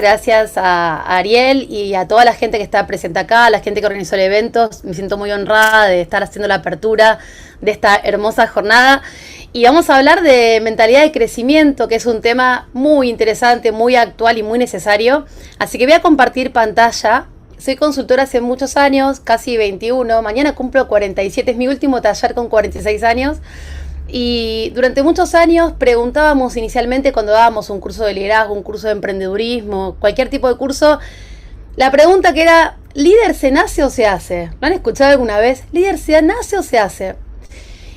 gracias a Ariel y a toda la gente que está presente acá, a la gente que organizó el evento. Me siento muy honrada de estar haciendo la apertura de esta hermosa jornada. Y vamos a hablar de mentalidad de crecimiento, que es un tema muy interesante, muy actual y muy necesario. Así que voy a compartir pantalla. Soy consultora hace muchos años, casi 21. Mañana cumplo 47, es mi último taller con 46 años. Y durante muchos años preguntábamos inicialmente cuando dábamos un curso de liderazgo, un curso de emprendedurismo, cualquier tipo de curso, la pregunta que era, ¿líder se nace o se hace? ¿Lo han escuchado alguna vez? ¿Líder se nace o se hace?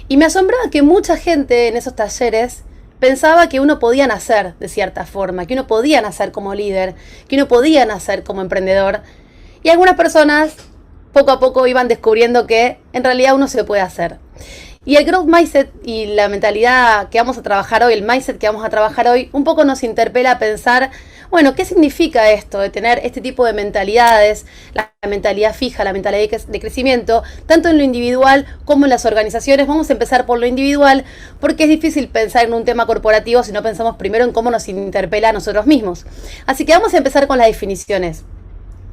Y me asombraba que mucha gente en esos talleres pensaba que uno podía nacer de cierta forma, que uno podía nacer como líder, que uno podía nacer como emprendedor. Y algunas personas poco a poco iban descubriendo que en realidad uno se puede hacer. Y el Growth Mindset y la mentalidad que vamos a trabajar hoy, el Mindset que vamos a trabajar hoy, un poco nos interpela a pensar, bueno, ¿qué significa esto de tener este tipo de mentalidades? La mentalidad fija, la mentalidad de crecimiento, tanto en lo individual como en las organizaciones. Vamos a empezar por lo individual, porque es difícil pensar en un tema corporativo si no pensamos primero en cómo nos interpela a nosotros mismos. Así que vamos a empezar con las definiciones.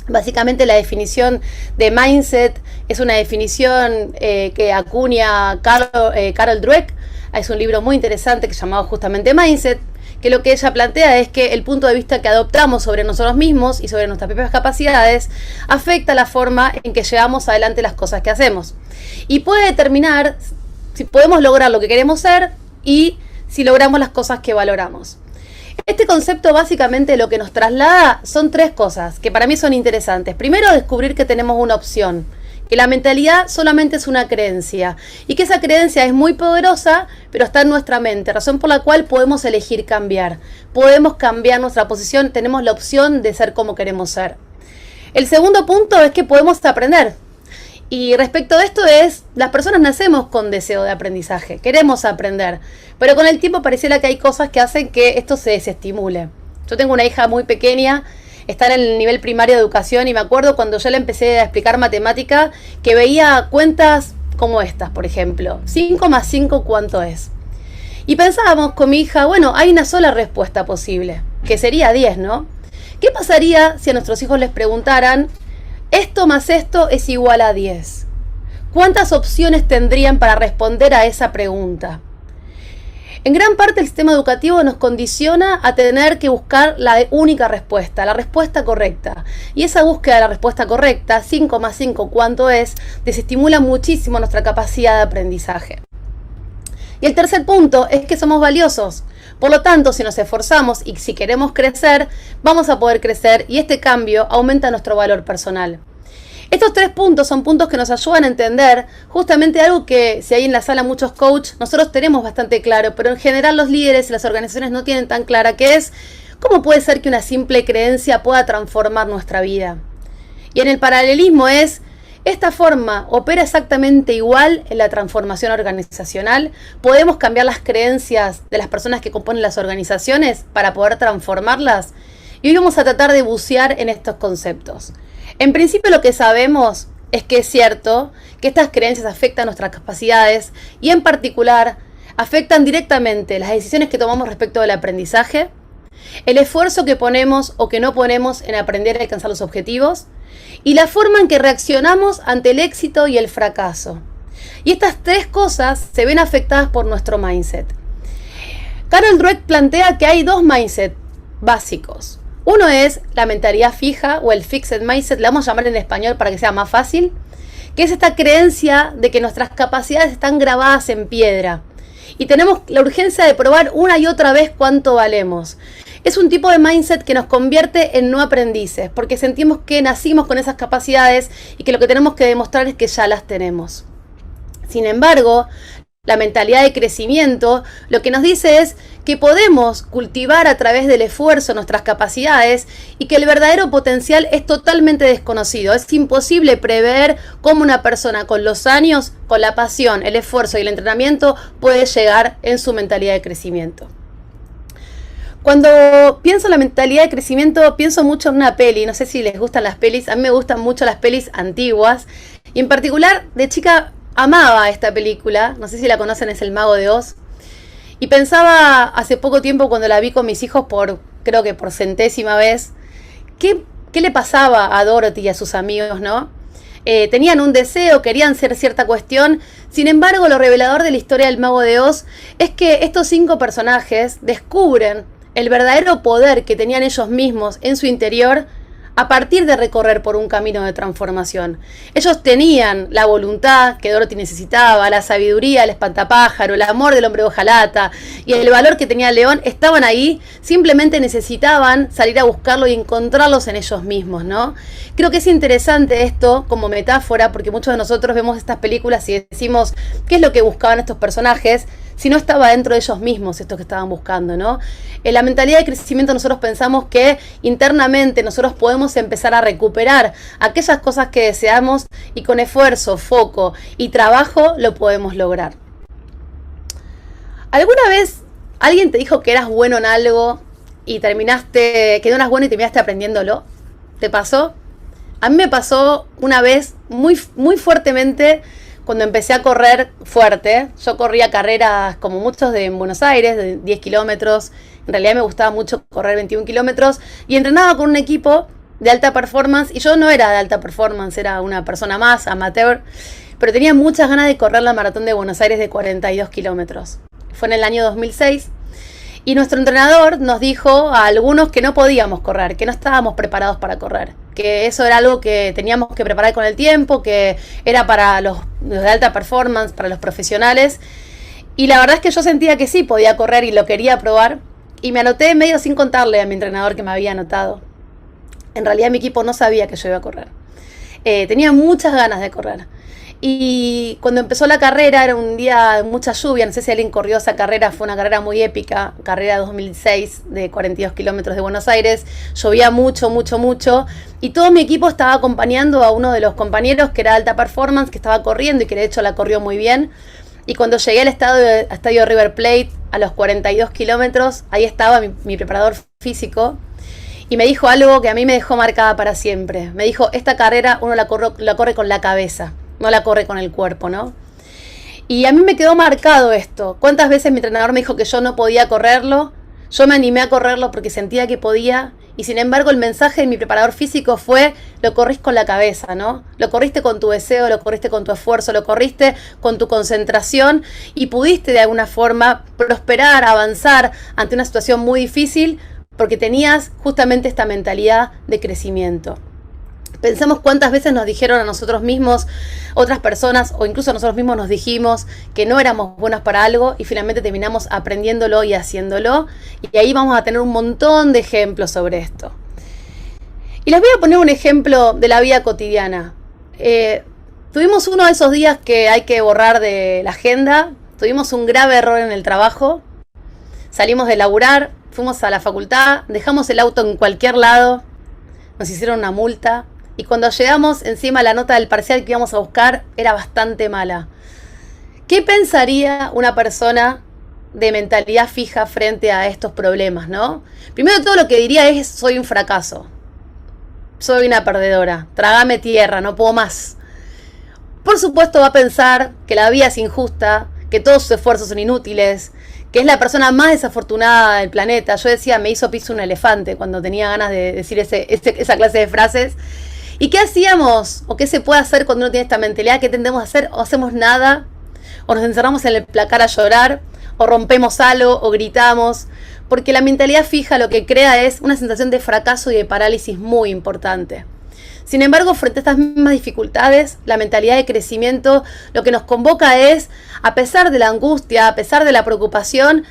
Básicamente la definición de mindset es una definición que acuña Carol Dweck. Es un libro muy interesante que se llamado justamente Mindset, que lo que ella plantea es que el punto de vista que adoptamos sobre nosotros mismos y sobre nuestras propias capacidades afecta la forma en que llevamos adelante las cosas que hacemos. Y puede determinar si podemos lograr lo que queremos ser y si logramos las cosas que valoramos. Este concepto básicamente lo que nos traslada son tres cosas que para mí son interesantes. Primero, descubrir que tenemos una opción, que la mentalidad solamente es una creencia y que esa creencia es muy poderosa, pero está en nuestra mente, razón por la cual podemos elegir cambiar. Podemos cambiar nuestra posición, tenemos la opción de ser como queremos ser. El segundo punto es que podemos aprender. Y respecto a esto las personas nacemos con deseo de aprendizaje, queremos aprender, pero con el tiempo pareciera que hay cosas que hacen que esto se desestimule. Yo tengo una hija muy pequeña, está en el nivel primario de educación y me acuerdo cuando yo le empecé a explicar matemática que veía cuentas como estas, por ejemplo, 5 más 5, ¿cuánto es? Y pensábamos con mi hija, bueno, hay una sola respuesta posible, que sería 10, ¿no? ¿Qué pasaría si a nuestros hijos les preguntaran, esto más esto es igual a 10? ¿Cuántas opciones tendrían para responder a esa pregunta? En gran parte el sistema educativo nos condiciona a tener que buscar la única respuesta, la respuesta correcta. Y esa búsqueda de la respuesta correcta, 5 más 5, ¿cuánto es?, desestimula muchísimo nuestra capacidad de aprendizaje. Y el tercer punto es que somos valiosos. Por lo tanto, si nos esforzamos y si queremos crecer, vamos a poder crecer y este cambio aumenta nuestro valor personal. Estos tres puntos son puntos que nos ayudan a entender justamente algo que si hay en la sala muchos coaches, nosotros tenemos bastante claro, pero en general los líderes y las organizaciones no tienen tan clara, que es cómo puede ser que una simple creencia pueda transformar nuestra vida. Y en el paralelismo esta forma opera exactamente igual en la transformación organizacional. Podemos cambiar las creencias de las personas que componen las organizaciones para poder transformarlas. Y hoy vamos a tratar de bucear en estos conceptos. En principio lo que sabemos es que es cierto que estas creencias afectan nuestras capacidades y en particular afectan directamente las decisiones que tomamos respecto del aprendizaje, el esfuerzo que ponemos o que no ponemos en aprender a alcanzar los objetivos y la forma en que reaccionamos ante el éxito y el fracaso. Y estas tres cosas se ven afectadas por nuestro mindset. Carol Dweck plantea que hay dos mindset básicos. Uno es la mentalidad fija o el fixed mindset, le vamos a llamar en español para que sea más fácil, que es esta creencia de que nuestras capacidades están grabadas en piedra y tenemos la urgencia de probar una y otra vez cuánto valemos. Es un tipo de mindset que nos convierte en no aprendices, porque sentimos que nacimos con esas capacidades y que lo que tenemos que demostrar es que ya las tenemos. Sin embargo, la mentalidad de crecimiento lo que nos dice es que podemos cultivar a través del esfuerzo nuestras capacidades y que el verdadero potencial es totalmente desconocido. Es imposible prever cómo una persona con los años, con la pasión, el esfuerzo y el entrenamiento puede llegar en su mentalidad de crecimiento. Cuando pienso en la mentalidad de crecimiento, pienso mucho en una peli. No sé si les gustan las pelis. A mí me gustan mucho las pelis antiguas. Y en particular, de chica, amaba esta película. No sé si la conocen, es El Mago de Oz. Y pensaba hace poco tiempo cuando la vi con mis hijos creo que por centésima vez, ¿Qué le pasaba a Dorothy y a sus amigos, no? Tenían un deseo, querían ser cierta cuestión. Sin embargo, lo revelador de la historia del Mago de Oz es que estos 5 personajes descubren el verdadero poder que tenían ellos mismos en su interior a partir de recorrer por un camino de transformación. Ellos tenían la voluntad que Dorothy necesitaba, la sabiduría, el espantapájaro, el amor del hombre hojalata y el valor que tenía el león estaban ahí, simplemente necesitaban salir a buscarlo y encontrarlos en ellos mismos, ¿no? Creo que es interesante esto como metáfora, porque muchos de nosotros vemos estas películas y decimos, ¿qué es lo que buscaban estos personajes? Si no estaba dentro de ellos mismos esto que estaban buscando, ¿no? En la mentalidad de crecimiento nosotros pensamos que internamente nosotros podemos empezar a recuperar aquellas cosas que deseamos y con esfuerzo, foco y trabajo lo podemos lograr. ¿Alguna vez alguien te dijo que eras bueno en algo y que no eras bueno y terminaste aprendiéndolo? ¿Te pasó? A mí me pasó una vez muy fuertemente cuando empecé a correr fuerte. Yo corría carreras como muchos en Buenos Aires, de 10 kilómetros. En realidad me gustaba mucho correr 21 kilómetros y entrenaba con un equipo de alta performance. Y yo no era de alta performance, era una persona más, amateur. Pero tenía muchas ganas de correr la maratón de Buenos Aires de 42 kilómetros. Fue en el año 2006. Y nuestro entrenador nos dijo a algunos que no podíamos correr, que no estábamos preparados para correr, que eso era algo que teníamos que preparar con el tiempo, que era para los de alta performance, para los profesionales. Y la verdad es que yo sentía que sí podía correr y lo quería probar. Y me anoté medio sin contarle a mi entrenador que me había anotado. En realidad mi equipo no sabía que yo iba a correr. Tenía muchas ganas de correr. Y cuando empezó la carrera, era un día de mucha lluvia, no sé si alguien corrió esa carrera, fue una carrera muy épica, carrera 2006 de 42 kilómetros de Buenos Aires, llovía mucho, y todo mi equipo estaba acompañando a uno de los compañeros que era alta performance, que estaba corriendo y que de hecho la corrió muy bien. Y cuando llegué al estadio River Plate, a los 42 kilómetros, ahí estaba mi preparador físico, y me dijo algo que a mí me dejó marcada para siempre. Me dijo, esta carrera uno la corre con la cabeza, no la corre con el cuerpo, ¿no? Y a mí me quedó marcado esto. ¿Cuántas veces mi entrenador me dijo que yo no podía correrlo? Yo me animé a correrlo porque sentía que podía. Y sin embargo el mensaje de mi preparador físico fue, lo corrís con la cabeza, ¿no? Lo corriste con tu deseo, lo corriste con tu esfuerzo, lo corriste con tu concentración y pudiste de alguna forma prosperar, avanzar ante una situación muy difícil porque tenías justamente esta mentalidad de crecimiento. Pensemos cuántas veces nos dijeron a nosotros mismos, otras personas, o incluso nosotros mismos nos dijimos que no éramos buenos para algo y finalmente terminamos aprendiéndolo y haciéndolo. Y ahí vamos a tener un montón de ejemplos sobre esto. Y les voy a poner un ejemplo de la vida cotidiana. Tuvimos uno de esos días que hay que borrar de la agenda. Tuvimos un grave error en el trabajo. Salimos de laburar, fuimos a la facultad, dejamos el auto en cualquier lado. Nos hicieron una multa. Y cuando llegamos, encima la nota del parcial que íbamos a buscar era bastante mala. ¿Qué pensaría una persona de mentalidad fija frente a estos problemas, no? Primero de todo lo que diría es, soy un fracaso. Soy una perdedora. Trágame tierra, no puedo más. Por supuesto va a pensar que la vida es injusta, que todos sus esfuerzos son inútiles, que es la persona más desafortunada del planeta. Yo decía, me hizo pis un elefante cuando tenía ganas de decir esa clase de frases. ¿Y qué hacíamos? ¿O qué se puede hacer cuando uno tiene esta mentalidad? ¿Qué tendemos a hacer? ¿O hacemos nada? ¿O nos encerramos en el placar a llorar? ¿O rompemos algo? ¿O gritamos? Porque la mentalidad fija lo que crea es una sensación de fracaso y de parálisis muy importante. Sin embargo, frente a estas mismas dificultades, la mentalidad de crecimiento lo que nos convoca es, a pesar de la angustia, a pesar de la preocupación,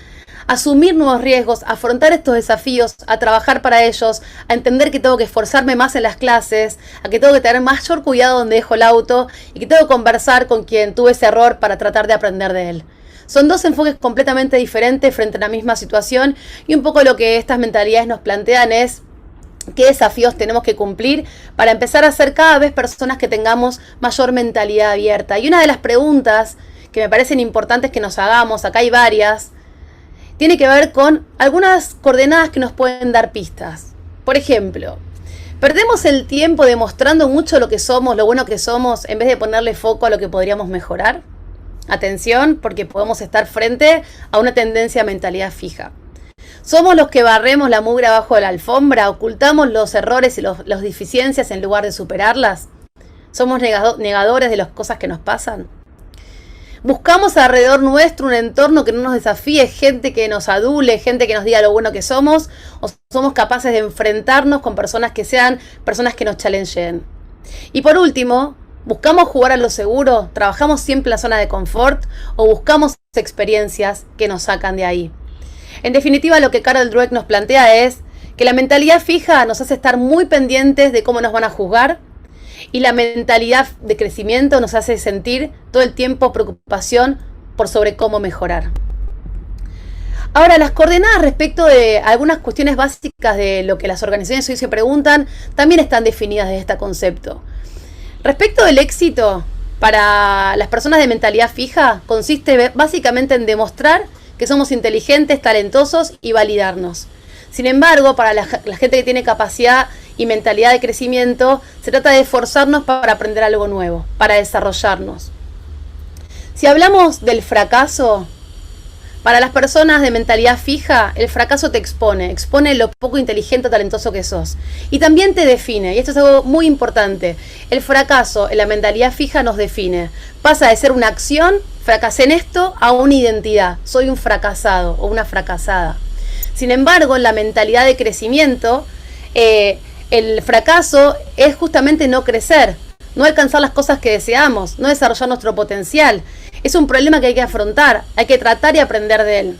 asumir nuevos riesgos, afrontar estos desafíos, a trabajar para ellos, a entender que tengo que esforzarme más en las clases, a que tengo que tener mayor cuidado donde dejo el auto y que tengo que conversar con quien tuve ese error para tratar de aprender de él. Son dos enfoques completamente diferentes frente a la misma situación y un poco lo que estas mentalidades nos plantean es qué desafíos tenemos que cumplir para empezar a ser cada vez personas que tengamos mayor mentalidad abierta. Y una de las preguntas que me parecen importantes que nos hagamos, acá hay varias, tiene que ver con algunas coordenadas que nos pueden dar pistas. Por ejemplo, perdemos el tiempo demostrando mucho lo que somos, lo bueno que somos, en vez de ponerle foco a lo que podríamos mejorar. Atención, porque podemos estar frente a una tendencia a mentalidad fija. Somos los que barremos la mugre abajo de la alfombra, ocultamos los errores y las deficiencias en lugar de superarlas. Somos negadores de las cosas que nos pasan. Buscamos alrededor nuestro un entorno que no nos desafíe, gente que nos adule, gente que nos diga lo bueno que somos, o somos capaces de enfrentarnos con personas que sean personas que nos challengeen. Y por último, ¿buscamos jugar a lo seguro? ¿Trabajamos siempre en la zona de confort? ¿O buscamos experiencias que nos sacan de ahí? En definitiva, lo que Carol Dweck nos plantea es que la mentalidad fija nos hace estar muy pendientes de cómo nos van a juzgar, y la mentalidad de crecimiento nos hace sentir todo el tiempo preocupación por sobre cómo mejorar. Ahora, las coordenadas respecto de algunas cuestiones básicas de lo que las organizaciones hoy se preguntan también están definidas desde este concepto. Respecto del éxito, para las personas de mentalidad fija, consiste básicamente en demostrar que somos inteligentes, talentosos y validarnos. Sin embargo, para la gente que tiene capacidad y mentalidad de crecimiento, se trata de esforzarnos para aprender algo nuevo, para desarrollarnos. Si hablamos del fracaso, para las personas de mentalidad fija, el fracaso te expone lo poco inteligente o talentoso que sos. Y también te define, y esto es algo muy importante. El fracaso en la mentalidad fija nos define. Pasa de ser una acción, fracasé en esto, a una identidad. Soy un fracasado o una fracasada. Sin embargo, en la mentalidad de crecimiento, el fracaso es justamente no crecer, no alcanzar las cosas que deseamos, no desarrollar nuestro potencial. Es un problema que hay que afrontar, hay que tratar y aprender de él.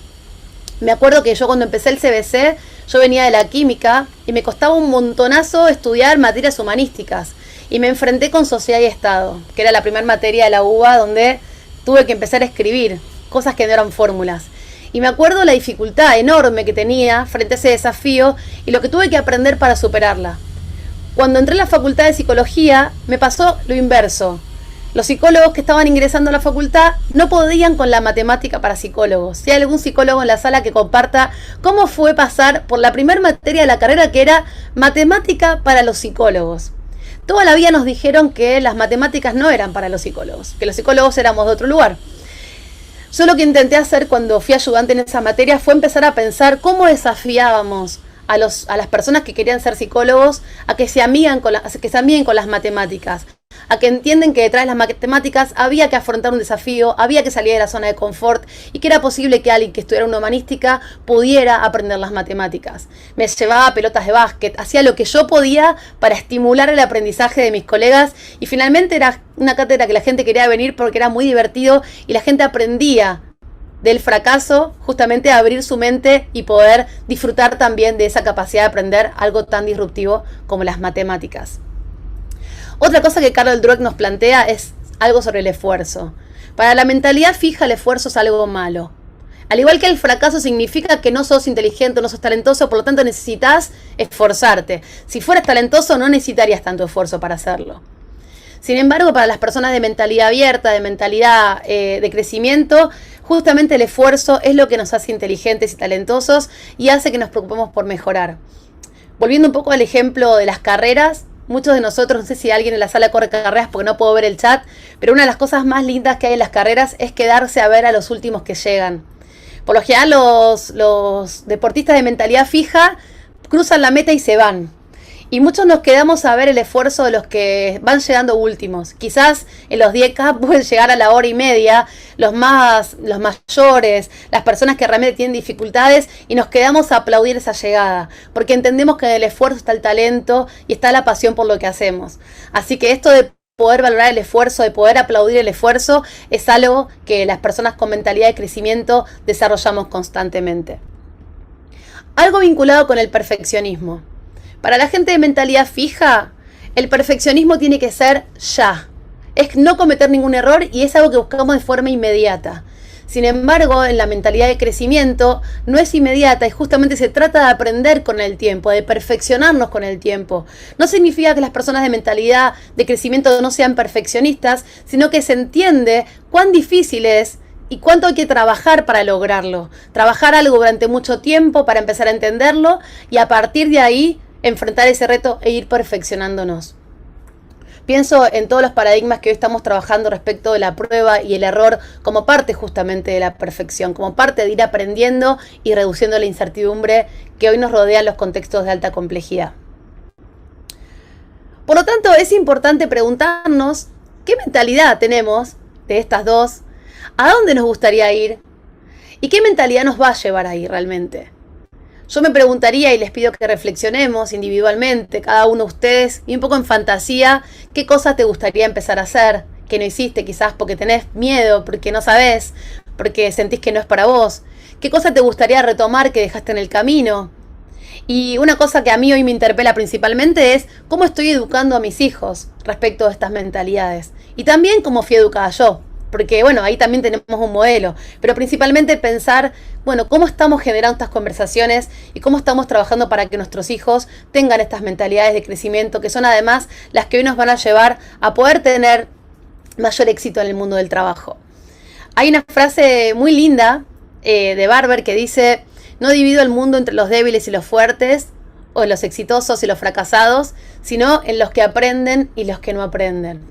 Me acuerdo que yo cuando empecé el CBC, yo venía de la química y me costaba un montonazo estudiar materias humanísticas. Y me enfrenté con Sociedad y Estado, que era la primera materia de la UBA donde tuve que empezar a escribir cosas que no eran fórmulas. Y me acuerdo la dificultad enorme que tenía frente a ese desafío y lo que tuve que aprender para superarla. Cuando entré en la facultad de psicología, me pasó lo inverso. Los psicólogos que estaban ingresando a la facultad no podían con la matemática para psicólogos. Si hay algún psicólogo en la sala que comparta cómo fue pasar por la primera materia de la carrera, que era matemática para los psicólogos. Toda la vida nos dijeron que las matemáticas no eran para los psicólogos, que los psicólogos éramos de otro lugar. Yo lo que intenté hacer cuando fui ayudante en esa materia fue empezar a pensar cómo desafiábamos a las personas que querían ser psicólogos a que se amiguen con las matemáticas, a que entienden que detrás de las matemáticas había que afrontar un desafío, había que salir de la zona de confort y que era posible que alguien que estudiara una humanística pudiera aprender las matemáticas. Me llevaba pelotas de básquet, hacía lo que yo podía para estimular el aprendizaje de mis colegas y finalmente era una cátedra que la gente quería venir porque era muy divertido y la gente aprendía del fracaso, justamente a abrir su mente y poder disfrutar también de esa capacidad de aprender algo tan disruptivo como las matemáticas. Otra cosa que Carol Dweck nos plantea es algo sobre el esfuerzo. Para la mentalidad fija, el esfuerzo es algo malo. Al igual que el fracaso significa que no sos inteligente, no sos talentoso, por lo tanto necesitas esforzarte. Si fueras talentoso no necesitarías tanto esfuerzo para hacerlo. Sin embargo, para las personas de mentalidad abierta, de mentalidad de crecimiento, justamente el esfuerzo es lo que nos hace inteligentes y talentosos y hace que nos preocupemos por mejorar. Volviendo un poco al ejemplo de las carreras, muchos de nosotros, no sé si alguien en la sala corre carreras porque no puedo ver el chat, pero una de las cosas más lindas que hay en las carreras es quedarse a ver a los últimos que llegan. Por lo general, los deportistas de mentalidad fija cruzan la meta y se van. Y muchos nos quedamos a ver el esfuerzo de los que van llegando últimos. Quizás en los 10K pueden llegar a la hora y media, los mayores, las personas que realmente tienen dificultades, y nos quedamos a aplaudir esa llegada, porque entendemos que en el esfuerzo está el talento y está la pasión por lo que hacemos. Así que esto de poder valorar el esfuerzo, de poder aplaudir el esfuerzo, es algo que las personas con mentalidad de crecimiento desarrollamos constantemente. Algo vinculado con el perfeccionismo. Para la gente de mentalidad fija, el perfeccionismo tiene que ser ya. Es no cometer ningún error y es algo que buscamos de forma inmediata. Sin embargo, en la mentalidad de crecimiento no es inmediata y justamente se trata de aprender con el tiempo, de perfeccionarnos con el tiempo. No significa que las personas de mentalidad de crecimiento no sean perfeccionistas, sino que se entiende cuán difícil es y cuánto hay que trabajar para lograrlo. Trabajar algo durante mucho tiempo para empezar a entenderlo y a partir de ahí enfrentar ese reto e ir perfeccionándonos. Pienso en todos los paradigmas que hoy estamos trabajando respecto de la prueba y el error como parte justamente de la perfección, como parte de ir aprendiendo y reduciendo la incertidumbre que hoy nos rodea en los contextos de alta complejidad. Por lo tanto, es importante preguntarnos qué mentalidad tenemos de estas dos, a dónde nos gustaría ir y qué mentalidad nos va a llevar ahí realmente. Yo me preguntaría y les pido que reflexionemos individualmente, cada uno de ustedes, y un poco en fantasía, qué cosas te gustaría empezar a hacer, que no hiciste quizás porque tenés miedo, porque no sabés, porque sentís que no es para vos. ¿Qué cosa te gustaría retomar que dejaste en el camino? Y una cosa que a mí hoy me interpela principalmente es cómo estoy educando a mis hijos respecto a estas mentalidades. Y también cómo fui educada yo. Porque, bueno, ahí también tenemos un modelo, pero principalmente pensar, bueno, cómo estamos generando estas conversaciones y cómo estamos trabajando para que nuestros hijos tengan estas mentalidades de crecimiento, que son además las que hoy nos van a llevar a poder tener mayor éxito en el mundo del trabajo. Hay una frase muy linda de Barber que dice, no divido el mundo entre los débiles y los fuertes, o los exitosos y los fracasados, sino en los que aprenden y los que no aprenden.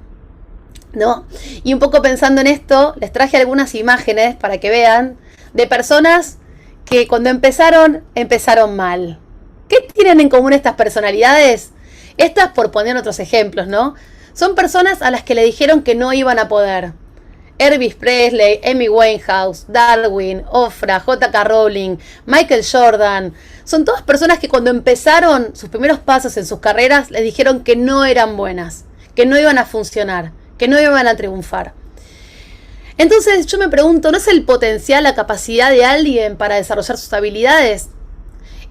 ¿No? Y un poco pensando en esto, les traje algunas imágenes para que vean de personas que cuando empezaron mal. ¿Qué tienen en común estas personalidades? Estas, por poner otros ejemplos, ¿no? Son personas a las que le dijeron que no iban a poder. Elvis Presley, Amy Winehouse, Darwin, Oprah, J.K. Rowling, Michael Jordan. Son todas personas que cuando empezaron sus primeros pasos en sus carreras les dijeron que no eran buenas, que no iban a funcionar, que no iban a triunfar. Entonces yo me pregunto, ¿no es el potencial, la capacidad de alguien para desarrollar sus habilidades?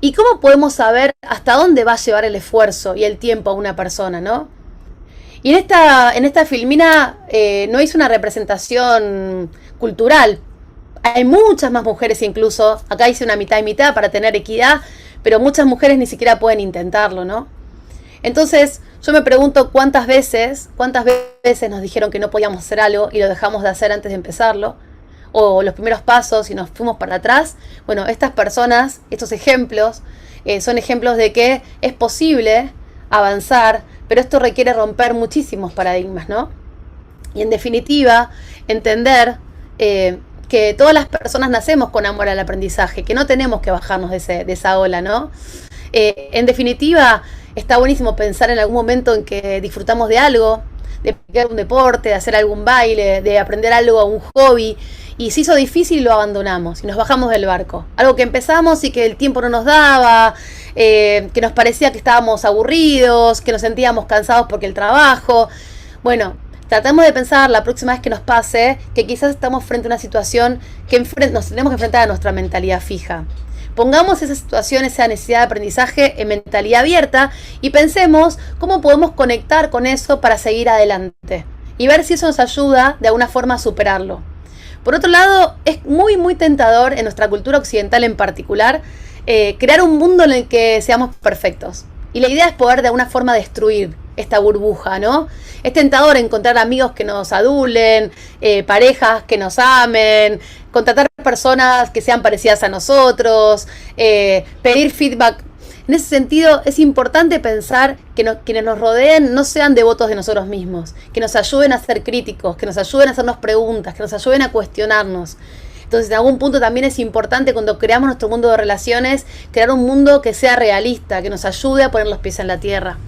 ¿Y cómo podemos saber hasta dónde va a llevar el esfuerzo y el tiempo a una persona, no? Y en esta filmina no hice una representación cultural. Hay muchas más mujeres incluso. Acá hice una mitad y mitad para tener equidad, pero muchas mujeres ni siquiera pueden intentarlo, ¿no? Entonces, yo me pregunto cuántas veces nos dijeron que no podíamos hacer algo y lo dejamos de hacer antes de empezarlo, o los primeros pasos y nos fuimos para atrás. Bueno, estas personas, estos ejemplos, son ejemplos de que es posible avanzar, pero esto requiere romper muchísimos paradigmas, ¿no? Y en definitiva, entender que todas las personas nacemos con amor al aprendizaje, que no tenemos que bajarnos de esa ola, ¿no? En definitiva, está buenísimo pensar en algún momento en que disfrutamos de algo, de practicar un deporte, de hacer algún baile, de aprender algo, un hobby, y se hizo difícil y lo abandonamos y nos bajamos del barco. Algo que empezamos y que el tiempo no nos daba, que nos parecía que estábamos aburridos, que nos sentíamos cansados porque el trabajo. Bueno, tratemos de pensar la próxima vez que nos pase que quizás estamos frente a una situación que nos tenemos que enfrentar a nuestra mentalidad fija. Pongamos esa situación, esa necesidad de aprendizaje en mentalidad abierta y pensemos cómo podemos conectar con eso para seguir adelante y ver si eso nos ayuda de alguna forma a superarlo. Por otro lado, es muy tentador en nuestra cultura occidental en particular crear un mundo en el que seamos perfectos. Y la idea es poder de alguna forma destruir esta burbuja, ¿no? Es tentador encontrar amigos que nos adulen, parejas que nos amen, contratar personas que sean parecidas a nosotros, pedir feedback. En ese sentido, es importante pensar que quienes nos rodeen no sean devotos de nosotros mismos, que nos ayuden a ser críticos, que nos ayuden a hacernos preguntas, que nos ayuden a cuestionarnos. Entonces, en algún punto también es importante cuando creamos nuestro mundo de relaciones, crear un mundo que sea realista, que nos ayude a poner los pies en la tierra.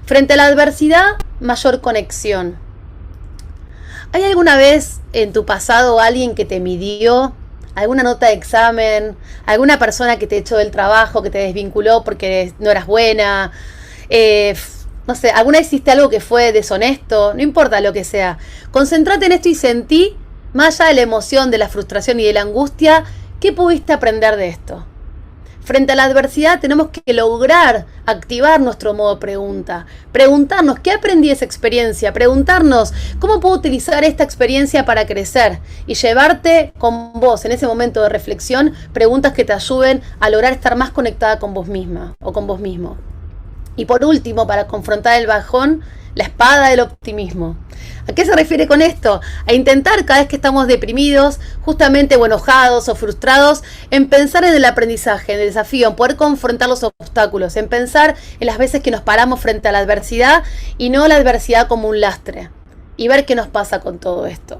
Frente a la adversidad, mayor conexión. ¿Hay alguna vez en tu pasado alguien que te midió? ¿Alguna nota de examen? ¿Alguna persona que te echó del trabajo, que te desvinculó porque no eras buena? No sé, ¿alguna vez hiciste algo que fue deshonesto? No importa lo que sea. Concéntrate en esto y sentí, más allá de la emoción, de la frustración y de la angustia, ¿qué pudiste aprender de esto? Frente a la adversidad tenemos que lograr activar nuestro modo pregunta. Preguntarnos, ¿qué aprendí de esa experiencia? Preguntarnos, ¿cómo puedo utilizar esta experiencia para crecer? Y llevarte con vos en ese momento de reflexión preguntas que te ayuden a lograr estar más conectada con vos misma o con vos mismo. Y por último, para confrontar el bajón, la espada del optimismo. ¿A qué se refiere con esto? A intentar cada vez que estamos deprimidos, justamente o enojados o frustrados, en pensar en el aprendizaje, en el desafío, en poder confrontar los obstáculos, en pensar en las veces que nos paramos frente a la adversidad y no la adversidad como un lastre. Y ver qué nos pasa con todo esto.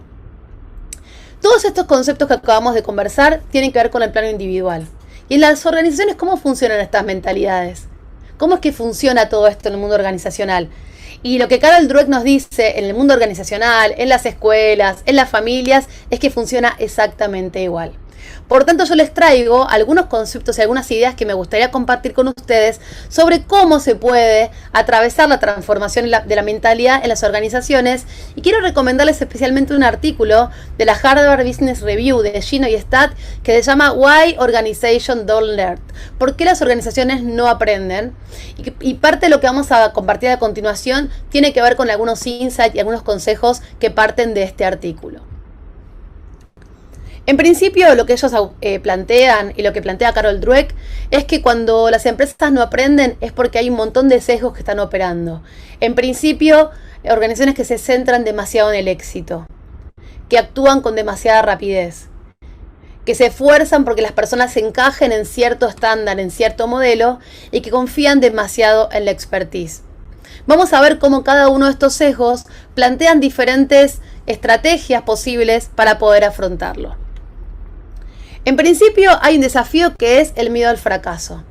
Todos estos conceptos que acabamos de conversar tienen que ver con el plano individual. Y en las organizaciones, ¿cómo funcionan estas mentalidades? ¿Cómo es que funciona todo esto en el mundo organizacional? Y lo que Carol Dweck nos dice en el mundo organizacional, en las escuelas, en las familias, es que funciona exactamente igual. Por tanto, yo les traigo algunos conceptos y algunas ideas que me gustaría compartir con ustedes sobre cómo se puede atravesar la transformación de la mentalidad en las organizaciones. Y quiero recomendarles especialmente un artículo de la Harvard Business Review de Gino y Stat que se llama Why Organizations Don't Learn. ¿Por qué las organizaciones no aprenden? Y parte de lo que vamos a compartir a continuación tiene que ver con algunos insights y algunos consejos que parten de este artículo. En principio, lo que ellos plantean y lo que plantea Carol Dweck es que cuando las empresas no aprenden es porque hay un montón de sesgos que están operando. En principio, organizaciones que se centran demasiado en el éxito, que actúan con demasiada rapidez, que se esfuerzan porque las personas se encajen en cierto estándar, en cierto modelo y que confían demasiado en la expertise. Vamos a ver cómo cada uno de estos sesgos plantean diferentes estrategias posibles para poder afrontarlo. En principio hay un desafío que es el miedo al fracaso.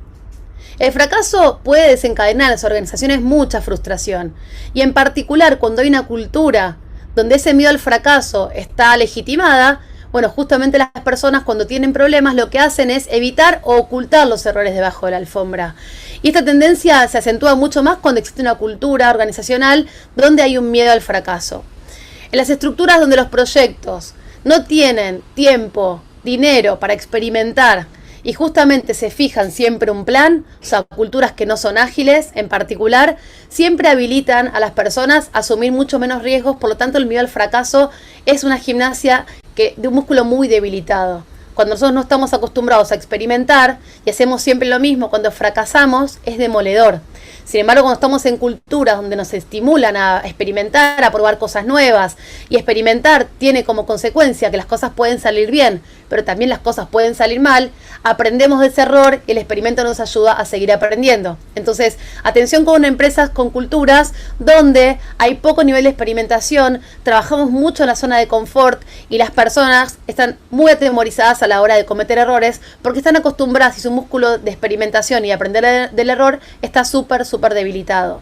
El fracaso puede desencadenar en las organizaciones mucha frustración y en particular cuando hay una cultura donde ese miedo al fracaso está legitimada, bueno, justamente las personas cuando tienen problemas lo que hacen es evitar o ocultar los errores debajo de la alfombra. Y esta tendencia se acentúa mucho más cuando existe una cultura organizacional donde hay un miedo al fracaso. En las estructuras donde los proyectos no tienen tiempo, dinero para experimentar y justamente se fijan siempre un plan, o sea, culturas que no son ágiles en particular, siempre habilitan a las personas a asumir mucho menos riesgos, por lo tanto el miedo al fracaso es una gimnasia de un músculo muy debilitado. Cuando nosotros no estamos acostumbrados a experimentar y hacemos siempre lo mismo, cuando fracasamos es demoledor. Sin embargo, cuando estamos en culturas donde nos estimulan a experimentar, a probar cosas nuevas, y experimentar tiene como consecuencia que las cosas pueden salir bien, pero también las cosas pueden salir mal, aprendemos de ese error y el experimento nos ayuda a seguir aprendiendo. Entonces, atención con empresas con culturas donde hay poco nivel de experimentación, trabajamos mucho en la zona de confort y las personas están muy atemorizadas a la hora de cometer errores porque están acostumbradas y su músculo de experimentación y aprender del error está súper debilitado.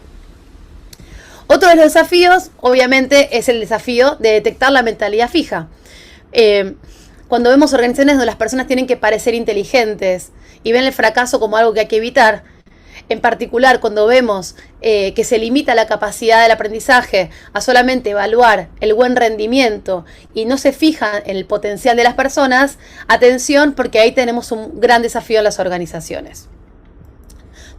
Otro de los desafíos, obviamente, es el desafío de detectar la mentalidad fija. Cuando vemos organizaciones donde las personas tienen que parecer inteligentes y ven el fracaso como algo que hay que evitar, en particular cuando vemos que se limita la capacidad del aprendizaje a solamente evaluar el buen rendimiento y no se fija en el potencial de las personas, atención porque ahí tenemos un gran desafío en las organizaciones.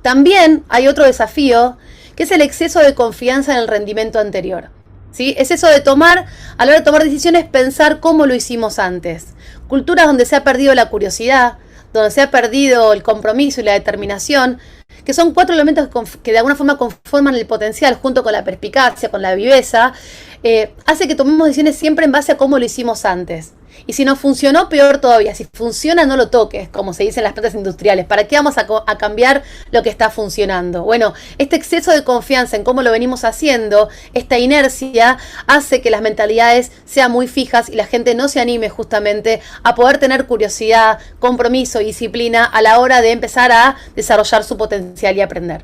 También hay otro desafío que es el exceso de confianza en el rendimiento anterior. ¿Sí? Es eso de tomar, a la hora de tomar decisiones, pensar cómo lo hicimos antes. Culturas donde se ha perdido la curiosidad, donde se ha perdido el compromiso y la determinación, que son 4 elementos que de alguna forma conforman el potencial, junto con la perspicacia, con la viveza, hace que tomemos decisiones siempre en base a cómo lo hicimos antes. Y si no funcionó, peor todavía. Si funciona, no lo toques, como se dice en las plantas industriales. ¿Para qué vamos a cambiar lo que está funcionando? Bueno, este exceso de confianza en cómo lo venimos haciendo, esta inercia, hace que las mentalidades sean muy fijas y la gente no se anime justamente a poder tener curiosidad, compromiso y disciplina a la hora de empezar a desarrollar su potencial y aprender.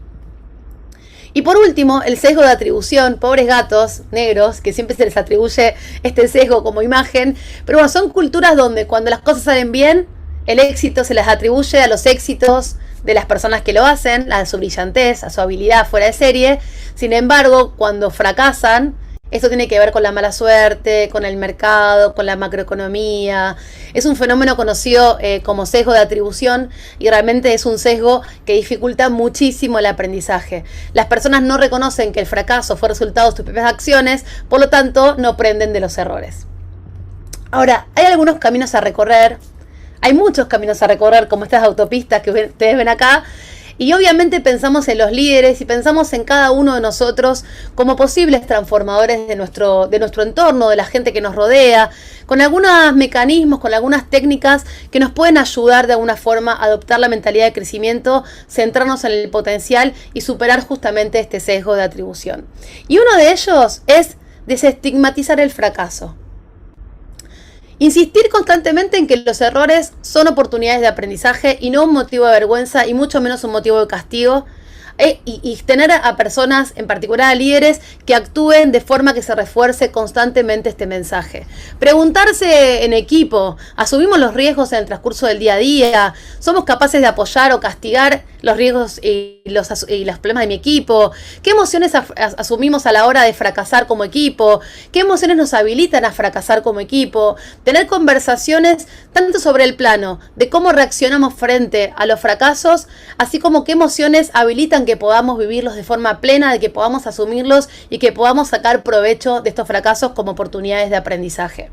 Y por último, el sesgo de atribución, pobres gatos negros, que siempre se les atribuye este sesgo como imagen, pero bueno, son culturas donde cuando las cosas salen bien, el éxito se les atribuye a los éxitos de las personas que lo hacen, a su brillantez, a su habilidad fuera de serie. Sin embargo, cuando fracasan, esto tiene que ver con la mala suerte, con el mercado, con la macroeconomía. Es un fenómeno conocido como sesgo de atribución y realmente es un sesgo que dificulta muchísimo el aprendizaje. Las personas no reconocen que el fracaso fue resultado de sus propias acciones, por lo tanto no aprenden de los errores. Ahora, hay algunos caminos a recorrer, hay muchos caminos a recorrer como estas autopistas que ustedes ven acá, Y obviamente pensamos en los líderes y pensamos en cada uno de nosotros como posibles transformadores de nuestro entorno, de la gente que nos rodea, con algunos mecanismos, con algunas técnicas que nos pueden ayudar de alguna forma a adoptar la mentalidad de crecimiento, centrarnos en el potencial y superar justamente este sesgo de atribución. Y uno de ellos es desestigmatizar el fracaso. Insistir constantemente en que los errores son oportunidades de aprendizaje y no un motivo de vergüenza y mucho menos un motivo de castigo. Y tener a personas, en particular a líderes, que actúen de forma que se refuerce constantemente este mensaje. Preguntarse en equipo, ¿asumimos los riesgos en el transcurso del día a día? ¿Somos capaces de apoyar o castigar los riesgos y los problemas de mi equipo? ¿Qué emociones asumimos a la hora de fracasar como equipo? ¿Qué emociones nos habilitan a fracasar como equipo? Tener conversaciones tanto sobre el plano de cómo reaccionamos frente a los fracasos, así como qué emociones habilitan que podamos vivirlos de forma plena, de que podamos asumirlos y que podamos sacar provecho de estos fracasos como oportunidades de aprendizaje.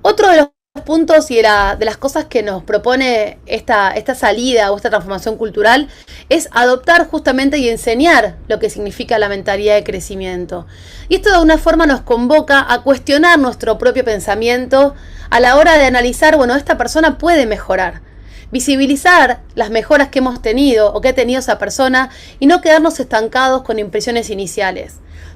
Otro de los puntos y de las cosas que nos propone esta salida o esta transformación cultural es adoptar justamente y enseñar lo que significa la mentalidad de crecimiento. Y esto de alguna forma nos convoca a cuestionar nuestro propio pensamiento a la hora de analizar, bueno, esta persona puede mejorar. Visibilizar las mejoras que hemos tenido o que ha tenido esa persona y no quedarnos estancados con impresiones iniciales.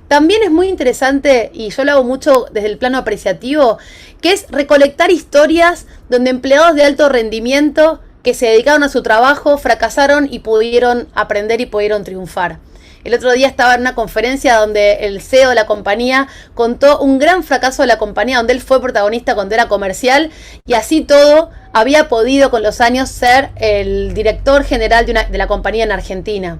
También es muy interesante, y yo lo hago mucho desde el plano apreciativo, que es recolectar historias donde empleados de alto rendimiento que se dedicaron a su trabajo fracasaron y pudieron aprender y pudieron triunfar. El otro día estaba en una conferencia donde el CEO de la compañía contó un gran fracaso de la compañía, donde él fue protagonista cuando era comercial y así todo había podido con los años ser el director general de la compañía en Argentina.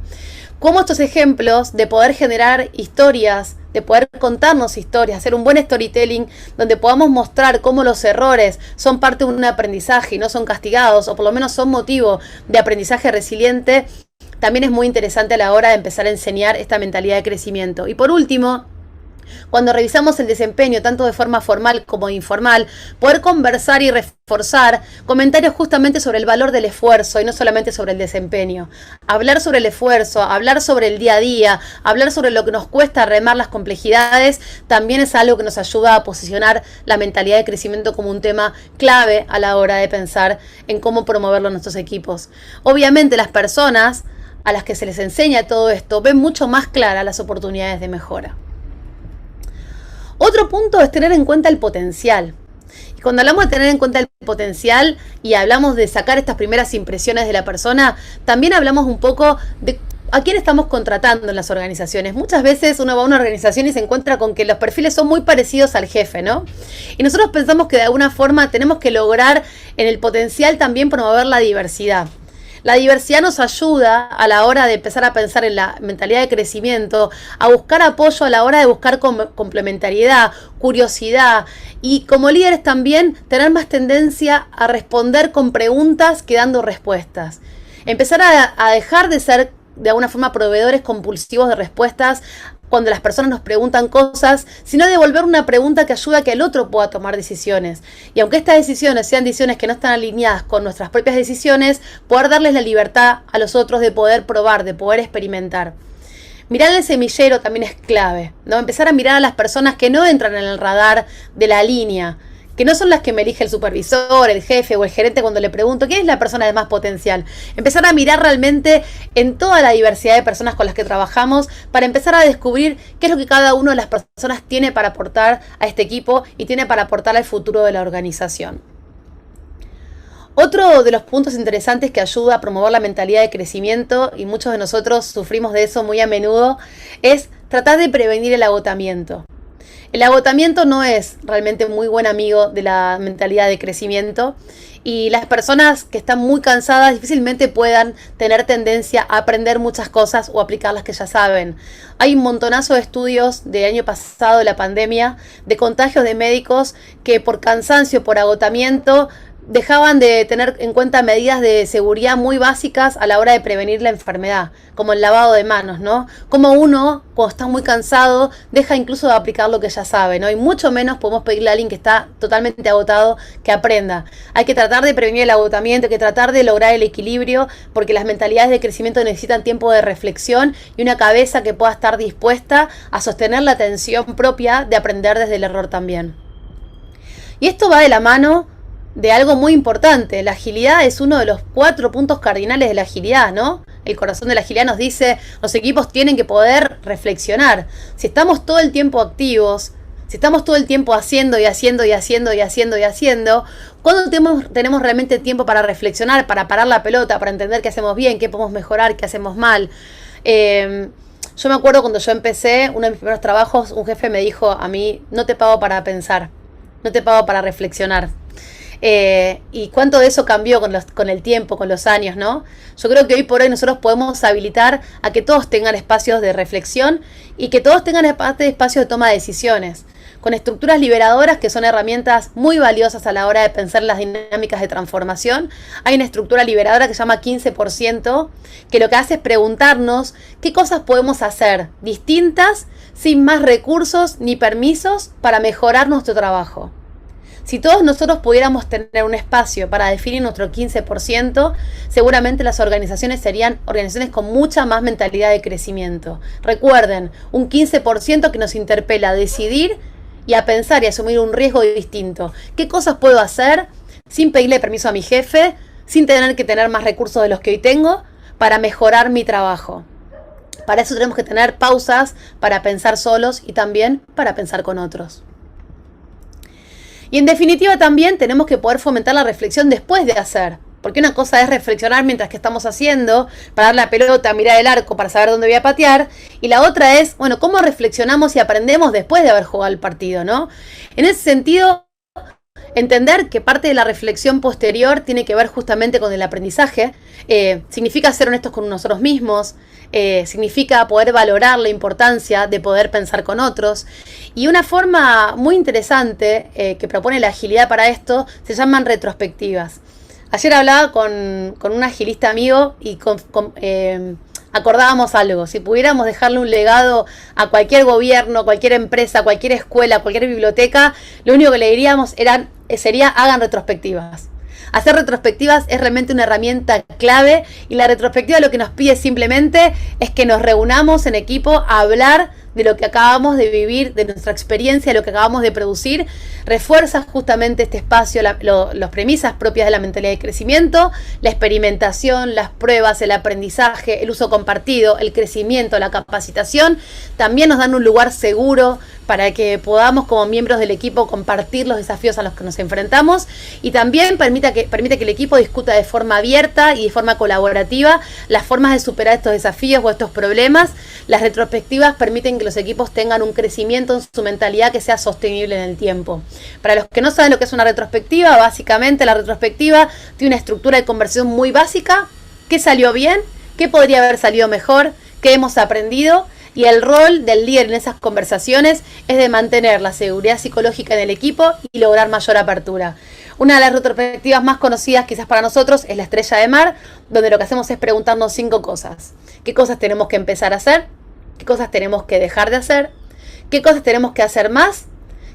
Cómo estos ejemplos de poder generar historias, de poder contarnos historias, hacer un buen storytelling donde podamos mostrar cómo los errores son parte de un aprendizaje y no son castigados, o por lo menos son motivo de aprendizaje resiliente, también es muy interesante a la hora de empezar a enseñar esta mentalidad de crecimiento. Y por último, cuando revisamos el desempeño, tanto de forma formal como informal, poder conversar y reforzar comentarios justamente sobre el valor del esfuerzo y no solamente sobre el desempeño. Hablar sobre el esfuerzo, hablar sobre el día a día, hablar sobre lo que nos cuesta remar las complejidades, también es algo que nos ayuda a posicionar la mentalidad de crecimiento como un tema clave a la hora de pensar en cómo promoverlo en nuestros equipos. Obviamente las personas a las que se les enseña todo esto ven mucho más claras las oportunidades de mejora. Otro punto es tener en cuenta el potencial. Y cuando hablamos de tener en cuenta el potencial y hablamos de sacar estas primeras impresiones de la persona, también hablamos un poco de a quién estamos contratando en las organizaciones. Muchas veces uno va a una organización y se encuentra con que los perfiles son muy parecidos al jefe, ¿no? Y nosotros pensamos que de alguna forma tenemos que lograr en el potencial también promover la diversidad. La diversidad nos ayuda a la hora de empezar a pensar en la mentalidad de crecimiento, a buscar apoyo a la hora de buscar complementariedad, curiosidad y como líderes también tener más tendencia a responder con preguntas que dando respuestas. Empezar a dejar de ser de alguna forma proveedores compulsivos de respuestas cuando las personas nos preguntan cosas, sino devolver una pregunta que ayuda a que el otro pueda tomar decisiones. Y aunque estas decisiones sean decisiones que no están alineadas con nuestras propias decisiones, poder darles la libertad a los otros de poder probar, de poder experimentar. Mirar el semillero también es clave, ¿no? Empezar a mirar a las personas que no entran en el radar de la línea, que no son las que me elige el supervisor, el jefe o el gerente cuando le pregunto quién es la persona de más potencial. Empezar a mirar realmente en toda la diversidad de personas con las que trabajamos para empezar a descubrir qué es lo que cada una de las personas tiene para aportar a este equipo y tiene para aportar al futuro de la organización. Otro de los puntos interesantes que ayuda a promover la mentalidad de crecimiento, y muchos de nosotros sufrimos de eso muy a menudo, es tratar de prevenir el agotamiento. El agotamiento no es realmente muy buen amigo de la mentalidad de crecimiento y las personas que están muy cansadas difícilmente puedan tener tendencia a aprender muchas cosas o aplicar las que ya saben. Hay un montonazo de estudios del año pasado de la pandemia de contagios de médicos que por cansancio, por agotamiento, dejaban de tener en cuenta medidas de seguridad muy básicas a la hora de prevenir la enfermedad, como el lavado de manos, ¿no? Como uno, cuando está muy cansado, deja incluso de aplicar lo que ya sabe, ¿no? Y mucho menos podemos pedirle a alguien que está totalmente agotado que aprenda. Hay que tratar de prevenir el agotamiento, hay que tratar de lograr el equilibrio, porque las mentalidades de crecimiento necesitan tiempo de reflexión y una cabeza que pueda estar dispuesta a sostener la atención propia de aprender desde el error también. Y esto va de la mano de algo muy importante. La agilidad es uno de los 4 puntos cardinales de la agilidad, ¿no? El corazón de la agilidad nos dice, los equipos tienen que poder reflexionar. Si estamos todo el tiempo activos, si estamos todo el tiempo haciendo y haciendo y haciendo y haciendo y haciendo, ¿cuándo tenemos realmente tiempo para reflexionar, para parar la pelota, para entender qué hacemos bien, qué podemos mejorar, qué hacemos mal? Yo me acuerdo cuando yo empecé, uno de mis primeros trabajos, un jefe me dijo a mí, no te pago para pensar, no te pago para reflexionar. Y cuánto de eso cambió con el tiempo, con los años, ¿no? Yo creo que hoy por hoy nosotros podemos habilitar a que todos tengan espacios de reflexión y que todos tengan espacios de toma de decisiones, con estructuras liberadoras que son herramientas muy valiosas a la hora de pensar las dinámicas de transformación. Hay una estructura liberadora que se llama 15%, que lo que hace es preguntarnos qué cosas podemos hacer distintas, sin más recursos ni permisos, para mejorar nuestro trabajo. Si todos nosotros pudiéramos tener un espacio para definir nuestro 15%, seguramente las organizaciones serían organizaciones con mucha más mentalidad de crecimiento. Recuerden, un 15% que nos interpela a decidir y a pensar y asumir un riesgo distinto. ¿Qué cosas puedo hacer sin pedirle permiso a mi jefe, sin tener que tener más recursos de los que hoy tengo, para mejorar mi trabajo? Para eso tenemos que tener pausas para pensar solos y también para pensar con otros. Y en definitiva también tenemos que poder fomentar la reflexión después de hacer. Porque una cosa es reflexionar mientras que estamos haciendo, para dar la pelota, mirar el arco, para saber dónde voy a patear. Y la otra es, bueno, cómo reflexionamos y aprendemos después de haber jugado el partido, ¿no? En ese sentido, entender que parte de la reflexión posterior tiene que ver justamente con el aprendizaje. Significa ser honestos con nosotros mismos. Significa poder valorar la importancia de poder pensar con otros. Y una forma muy interesante que propone la agilidad para esto se llaman retrospectivas. Ayer hablaba con un agilista amigo y acordábamos algo. Si pudiéramos dejarle un legado a cualquier gobierno, cualquier empresa, cualquier escuela, cualquier biblioteca, lo único que le diríamos sería hagan retrospectivas. Hacer retrospectivas es realmente una herramienta clave y la retrospectiva lo que nos pide simplemente es que nos reunamos en equipo a hablar de lo que acabamos de vivir, de nuestra experiencia, de lo que acabamos de producir. Refuerza justamente este espacio, las premisas propias de la mentalidad de crecimiento, la experimentación, las pruebas, el aprendizaje, el uso compartido, el crecimiento, la capacitación. También nos dan un lugar seguro para que podamos como miembros del equipo compartir los desafíos a los que nos enfrentamos y también permite que el equipo discuta de forma abierta y de forma colaborativa las formas de superar estos desafíos o estos problemas. Las retrospectivas permiten que los equipos tengan un crecimiento en su mentalidad que sea sostenible en el tiempo. Para los que no saben lo que es una retrospectiva, básicamente la retrospectiva tiene una estructura de conversión muy básica. ¿Qué salió bien? ¿Qué podría haber salido mejor? ¿Qué hemos aprendido? Y el rol del líder en esas conversaciones es de mantener la seguridad psicológica en el equipo y lograr mayor apertura. Una de las retrospectivas más conocidas quizás para nosotros es la Estrella de Mar, donde lo que hacemos es preguntarnos 5 cosas. ¿Qué cosas tenemos que empezar a hacer? ¿Qué cosas tenemos que dejar de hacer? ¿Qué cosas tenemos que hacer más?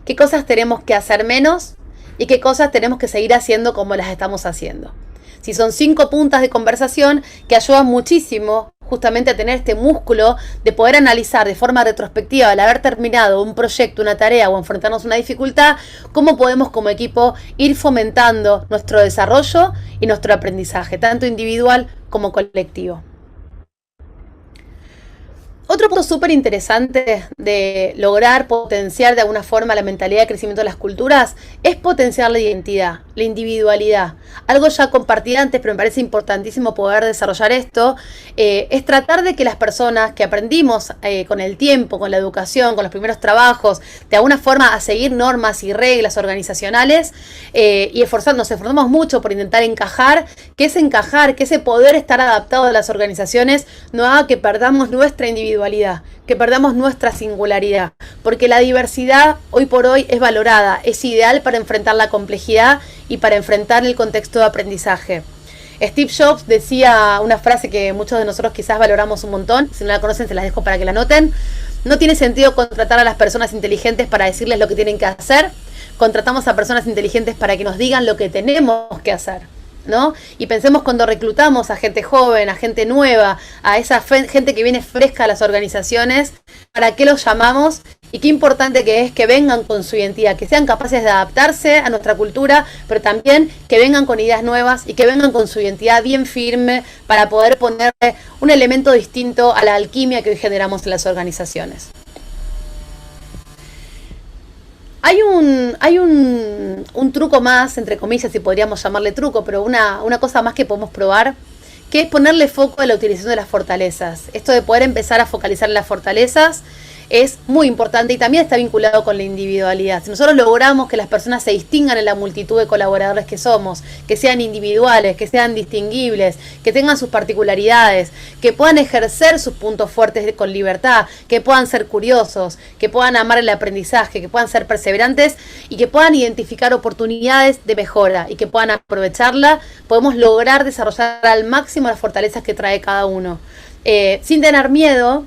¿Qué cosas tenemos que hacer menos? ¿Y qué cosas tenemos que seguir haciendo como las estamos haciendo? Si son 5 puntas de conversación que ayudan muchísimo justamente a tener este músculo de poder analizar de forma retrospectiva al haber terminado un proyecto, una tarea o enfrentarnos a una dificultad, cómo podemos como equipo ir fomentando nuestro desarrollo y nuestro aprendizaje, tanto individual como colectivo. Otro punto súper interesante de lograr potenciar de alguna forma la mentalidad de crecimiento de las culturas es potenciar la identidad, la individualidad. Algo ya compartí antes, pero me parece importantísimo poder desarrollar esto. Es tratar de que las personas que aprendimos con el tiempo, con la educación, con los primeros trabajos, de alguna forma a seguir normas y reglas organizacionales y nos esforzamos mucho por intentar encajar, que ese poder estar adaptado a las organizaciones no haga que perdamos nuestra individualidad, que perdamos nuestra singularidad, porque la diversidad hoy por hoy es valorada, es ideal para enfrentar la complejidad y para enfrentar el contexto de aprendizaje. Steve Jobs decía una frase que muchos de nosotros quizás valoramos un montón. Si no la conocen, se las dejo para que la noten. No tiene sentido contratar a las personas inteligentes para decirles lo que tienen que hacer. Contratamos a personas inteligentes para que nos digan lo que tenemos que hacer, ¿no? Y pensemos cuando reclutamos a gente joven, a gente nueva, a esa gente que viene fresca a las organizaciones, ¿para qué los llamamos? Y qué importante que es que vengan con su identidad, que sean capaces de adaptarse a nuestra cultura, pero también que vengan con ideas nuevas y que vengan con su identidad bien firme para poder ponerle un elemento distinto a la alquimia que hoy generamos en las organizaciones. Hay un truco más, entre comillas, si podríamos llamarle truco, pero una cosa más que podemos probar, que es ponerle foco a la utilización de las fortalezas. Esto de poder empezar a focalizar en las fortalezas es muy importante y también está vinculado con la individualidad. Si nosotros logramos que las personas se distingan en la multitud de colaboradores que somos, que sean individuales, que sean distinguibles, que tengan sus particularidades, que puedan ejercer sus puntos fuertes con libertad, que puedan ser curiosos, que puedan amar el aprendizaje, que puedan ser perseverantes y que puedan identificar oportunidades de mejora y que puedan aprovecharla, podemos lograr desarrollar al máximo las fortalezas que trae cada uno. Sin tener miedo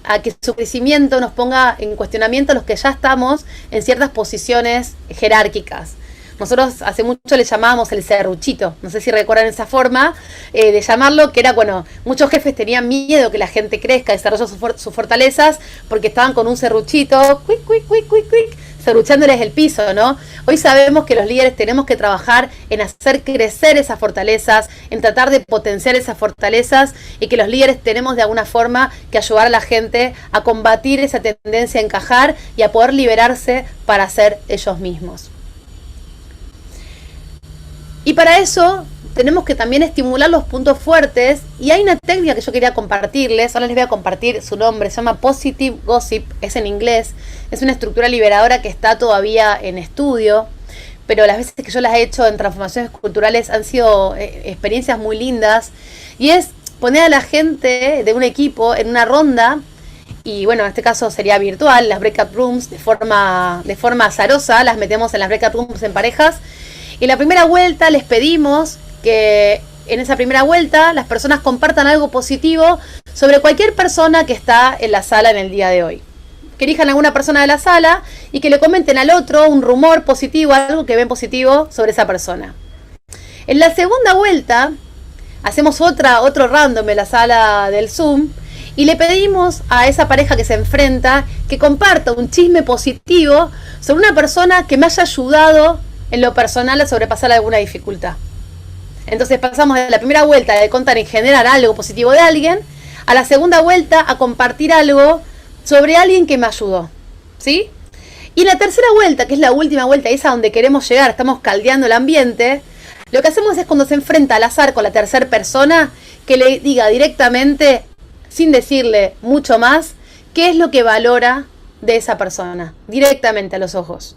a que su crecimiento nos ponga en cuestionamiento a los que ya estamos en ciertas posiciones jerárquicas. Nosotros hace mucho le llamábamos el serruchito, no sé si recuerdan esa forma de llamarlo, que era, bueno, muchos jefes tenían miedo que la gente crezca, desarrolle sus fortalezas, porque estaban con un serruchito, quick, quick, quick, quick, quick, serruchándoles el piso, ¿no? Hoy sabemos que los líderes tenemos que trabajar en hacer crecer esas fortalezas, en tratar de potenciar esas fortalezas y que los líderes tenemos de alguna forma que ayudar a la gente a combatir esa tendencia a encajar y a poder liberarse para ser ellos mismos. Y para eso tenemos que también estimular los puntos fuertes y hay una técnica que yo quería compartirles, ahora les voy a compartir su nombre, se llama Positive Gossip, es en inglés, es una estructura liberadora que está todavía en estudio, pero las veces que yo las he hecho en transformaciones culturales han sido experiencias muy lindas y es poner a la gente de un equipo en una ronda y bueno, en este caso sería virtual, las breakout rooms de forma azarosa, las metemos en las breakout rooms en parejas. Y la primera vuelta les pedimos que en esa primera vuelta las personas compartan algo positivo sobre cualquier persona que está en la sala en el día de hoy. Que elijan a alguna persona de la sala y que le comenten al otro un rumor positivo, algo que ven positivo sobre esa persona. En la segunda vuelta hacemos otro random en la sala del Zoom y le pedimos a esa pareja que se enfrenta que comparta un chisme positivo sobre una persona que me haya ayudado en lo personal a sobrepasar alguna dificultad. Entonces pasamos de la primera vuelta de contar y generar algo positivo de alguien, a la segunda vuelta a compartir algo sobre alguien que me ayudó, ¿sí? Y la tercera vuelta, que es la última vuelta, y es a donde queremos llegar, estamos caldeando el ambiente, lo que hacemos es cuando se enfrenta al azar con la tercera persona, que le diga directamente, sin decirle mucho más, qué es lo que valora de esa persona, directamente a los ojos.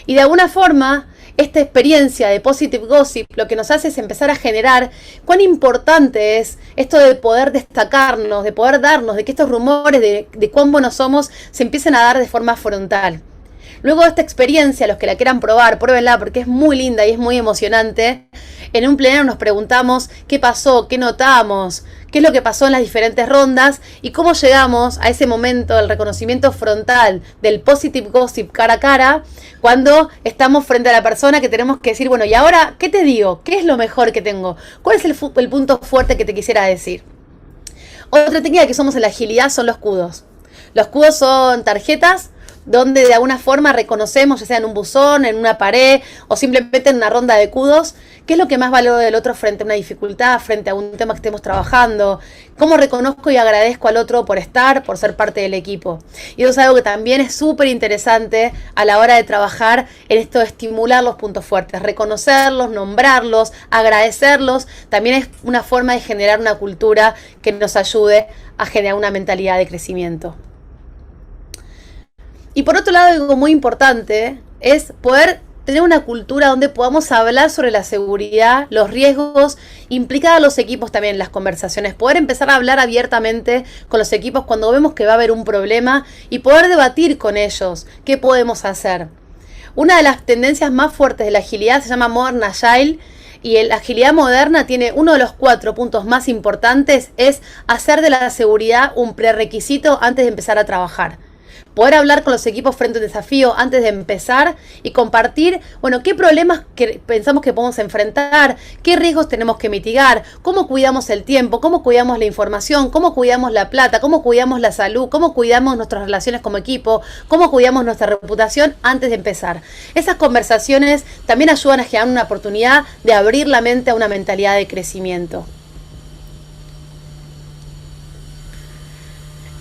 Y de alguna forma, esta experiencia de Positive Gossip lo que nos hace es empezar a generar cuán importante es esto de poder destacarnos, de poder darnos, de que estos rumores de cuán buenos somos se empiecen a dar de forma frontal. Luego de esta experiencia, los que la quieran probar, pruébenla porque es muy linda y es muy emocionante. En un plenario nos preguntamos qué pasó, qué notamos, qué es lo que pasó en las diferentes rondas y cómo llegamos a ese momento del reconocimiento frontal, del Positive Gossip cara a cara, cuando estamos frente a la persona que tenemos que decir, bueno, ¿y ahora qué te digo? ¿Qué es lo mejor que tengo? ¿Cuál es el punto fuerte que te quisiera decir? Otra técnica que usamos en la agilidad son los cudos. Los cudos son tarjetas donde de alguna forma reconocemos, ya sea en un buzón, en una pared o simplemente en una ronda de cudos, qué es lo que más valoro del otro frente a una dificultad, frente a un tema que estemos trabajando, cómo reconozco y agradezco al otro por estar, por ser parte del equipo. Y eso es algo que también es súper interesante a la hora de trabajar en esto de estimular los puntos fuertes, reconocerlos, nombrarlos, agradecerlos, también es una forma de generar una cultura que nos ayude a generar una mentalidad de crecimiento. Y por otro lado, algo muy importante es poder tener una cultura donde podamos hablar sobre la seguridad, los riesgos, implicar a los equipos también en las conversaciones, poder empezar a hablar abiertamente con los equipos cuando vemos que va a haber un problema y poder debatir con ellos qué podemos hacer. Una de las tendencias más fuertes de la agilidad se llama Modern Agile, y la agilidad moderna tiene uno de los 4 puntos más importantes, es hacer de la seguridad un prerequisito antes de empezar a trabajar. Poder hablar con los equipos frente a un desafío antes de empezar y compartir, bueno, qué problemas que pensamos que podemos enfrentar, qué riesgos tenemos que mitigar, cómo cuidamos el tiempo, cómo cuidamos la información, cómo cuidamos la plata, cómo cuidamos la salud, cómo cuidamos nuestras relaciones como equipo, cómo cuidamos nuestra reputación antes de empezar. Esas conversaciones también ayudan a generar una oportunidad de abrir la mente a una mentalidad de crecimiento.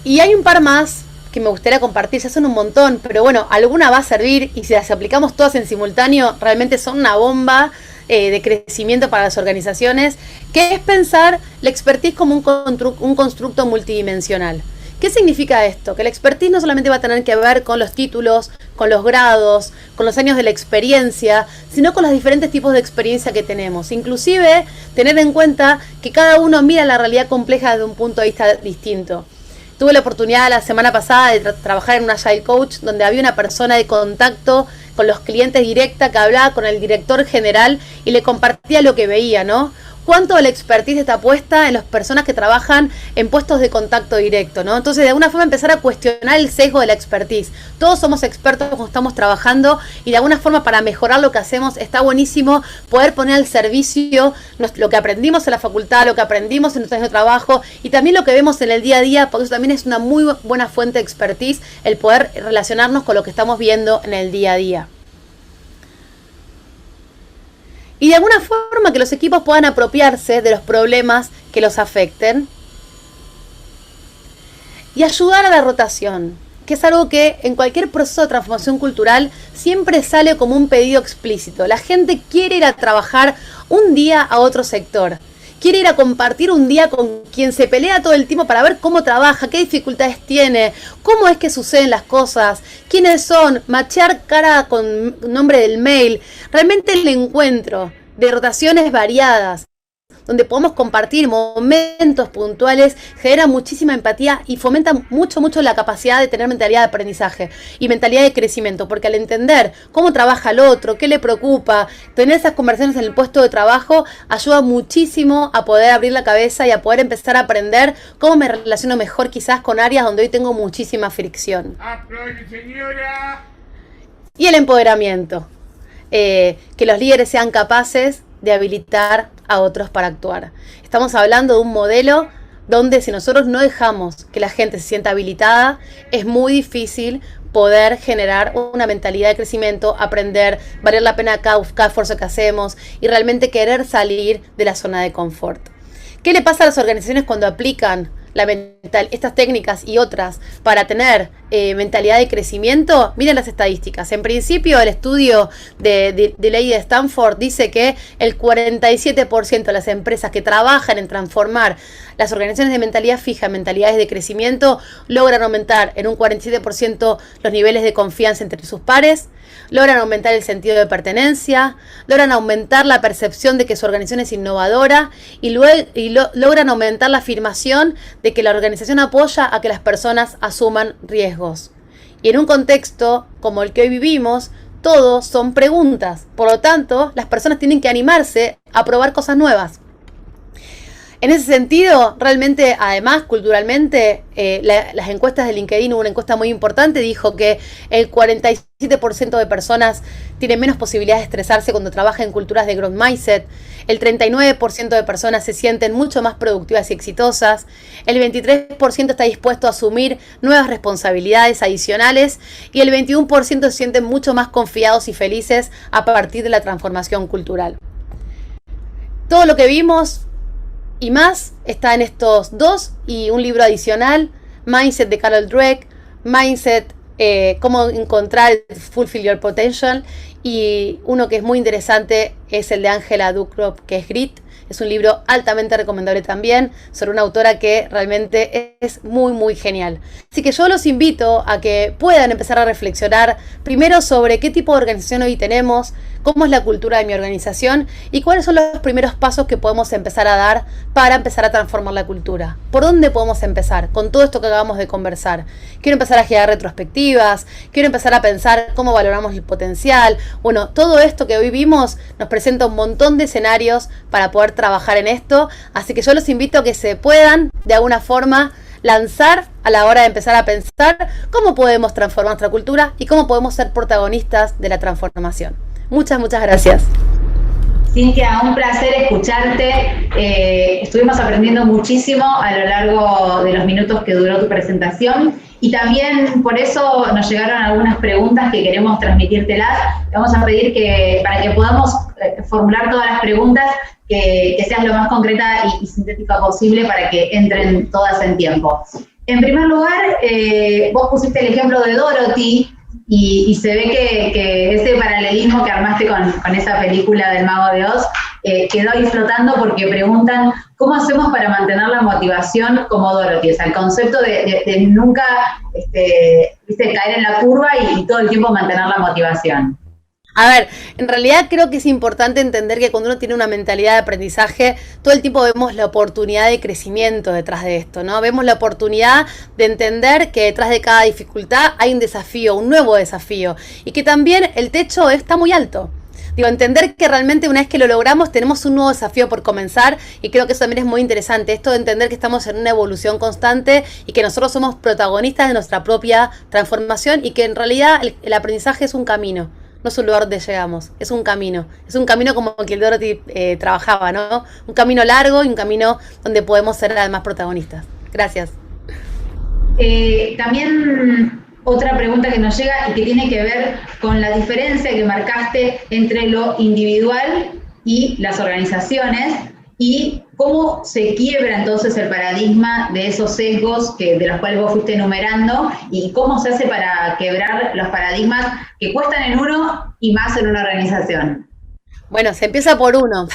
Y hay un par más que me gustaría compartir, ya son un montón, pero bueno, alguna va a servir, y si las aplicamos todas en simultáneo, realmente son una bomba de crecimiento para las organizaciones, que es pensar la expertise como un constructo multidimensional. ¿Qué significa esto? Que la expertise no solamente va a tener que ver con los títulos, con los grados, con los años de la experiencia, sino con los diferentes tipos de experiencia que tenemos. Inclusive, tener en cuenta que cada uno mira la realidad compleja desde un punto de vista distinto. Tuve la oportunidad la semana pasada de trabajar en un Agile Coach, donde había una persona de contacto con los clientes directa que hablaba con el director general y le compartía lo que veía, ¿no? Cuánto de la expertise está puesta en las personas que trabajan en puestos de contacto directo, ¿no? Entonces, de alguna forma empezar a cuestionar el sesgo de la expertise. Todos somos expertos cuando estamos trabajando, y de alguna forma, para mejorar lo que hacemos, está buenísimo poder poner al servicio lo que aprendimos en la facultad, lo que aprendimos en nuestro trabajo, y también lo que vemos en el día a día, porque eso también es una muy buena fuente de expertise, el poder relacionarnos con lo que estamos viendo en el día a día. Y de alguna forma que los equipos puedan apropiarse de los problemas que los afecten. Y ayudar a la rotación, que es algo que en cualquier proceso de transformación cultural siempre sale como un pedido explícito. La gente quiere ir a trabajar un día a otro sector. Quiere ir a compartir un día con quien se pelea todo el tiempo para ver cómo trabaja, qué dificultades tiene, cómo es que suceden las cosas, quiénes son, machear cara con nombre del mail. Realmente el encuentro de rotaciones variadas, donde podemos compartir momentos puntuales, genera muchísima empatía y fomenta mucho la capacidad de tener mentalidad de aprendizaje y mentalidad de crecimiento, porque al entender cómo trabaja el otro, qué le preocupa, tener esas conversaciones en el puesto de trabajo ayuda muchísimo a poder abrir la cabeza y a poder empezar a aprender cómo me relaciono mejor quizás con áreas donde hoy tengo muchísima fricción. ¡Aplausos, señora! Y el empoderamiento. Que los líderes sean capaces de habilitar a otros para actuar. Estamos hablando de un modelo donde si nosotros no dejamos que la gente se sienta habilitada, es muy difícil poder generar una mentalidad de crecimiento, aprender, valer la pena cada esfuerzo que hacemos y realmente querer salir de la zona de confort. ¿Qué le pasa a las organizaciones cuando aplican estas técnicas y otras para tener mentalidad de crecimiento? Miren las estadísticas. En principio, el estudio de ley de Stanford dice que el 47% de las empresas que trabajan en transformar las organizaciones de mentalidad fija en mentalidades de crecimiento logran aumentar en un 47% los niveles de confianza entre sus pares, logran aumentar el sentido de pertenencia, logran aumentar la percepción de que su organización es innovadora y logran aumentar la afirmación de que la organización apoya a que las personas asuman riesgos. Y en un contexto como el que hoy vivimos, todo son preguntas. Por lo tanto, las personas tienen que animarse a probar cosas nuevas. En ese sentido, realmente, además, culturalmente, las encuestas de LinkedIn, hubo una encuesta muy importante, dijo que el 47% de personas tienen menos posibilidades de estresarse cuando trabajan en culturas de growth mindset, el 39% de personas se sienten mucho más productivas y exitosas, el 23% está dispuesto a asumir nuevas responsabilidades adicionales y el 21% se sienten mucho más confiados y felices a partir de la transformación cultural. Todo lo que vimos y más está en estos dos y un libro adicional, Mindset de Carol Dweck, Mindset, cómo encontrar Fulfill Your Potential, y uno que es muy interesante es el de Angela Ducrop, que es Grit. Es un libro altamente recomendable también, sobre una autora que realmente es muy, muy genial. Así que yo los invito a que puedan empezar a reflexionar primero sobre qué tipo de organización hoy tenemos, cómo es la cultura de mi organización y cuáles son los primeros pasos que podemos empezar a dar para empezar a transformar la cultura. ¿Por dónde podemos empezar con todo esto que acabamos de conversar? Quiero empezar a generar retrospectivas, quiero empezar a pensar cómo valoramos el potencial. Bueno, todo esto que hoy vimos nos presenta un montón de escenarios para poder trabajar en esto, así que yo los invito a que se puedan de alguna forma lanzar a la hora de empezar a pensar cómo podemos transformar nuestra cultura y cómo podemos ser protagonistas de la transformación. Muchas, muchas gracias. Cintia, un placer escucharte. Estuvimos aprendiendo muchísimo a lo largo de los minutos que duró tu presentación y también por eso nos llegaron algunas preguntas que queremos transmitírtelas. Te vamos a pedir que para que podamos formular todas las preguntas, que seas lo más concreta y sintética posible para que entren todas en tiempo. En primer lugar, vos pusiste el ejemplo de Dorothy y se ve que ese paralelismo que armaste con esa película del Mago de Oz quedó ahí flotando porque preguntan ¿cómo hacemos para mantener la motivación como Dorothy? O sea, el concepto de nunca caer en la curva y todo el tiempo mantener la motivación. A ver, en realidad creo que es importante entender que cuando uno tiene una mentalidad de aprendizaje, todo el tiempo vemos la oportunidad de crecimiento detrás de esto, ¿no? Vemos la oportunidad de entender que detrás de cada dificultad hay un desafío, un nuevo desafío, y que también el techo está muy alto. Digo, entender que realmente una vez que lo logramos tenemos un nuevo desafío por comenzar y creo que eso también es muy interesante, esto de entender que estamos en una evolución constante y que nosotros somos protagonistas de nuestra propia transformación y que en realidad el aprendizaje es un camino. No es un lugar donde llegamos, es un camino como que el Dorothy trabajaba, ¿no? Un camino largo y un camino donde podemos ser además protagonistas. Gracias. También otra pregunta que nos llega y que tiene que ver con la diferencia que marcaste entre lo individual y las organizaciones y cómo se quiebra entonces el paradigma de esos sesgos de los cuales vos fuiste enumerando y cómo se hace para quebrar los paradigmas que cuestan en uno y más en una organización. Bueno, se empieza por uno,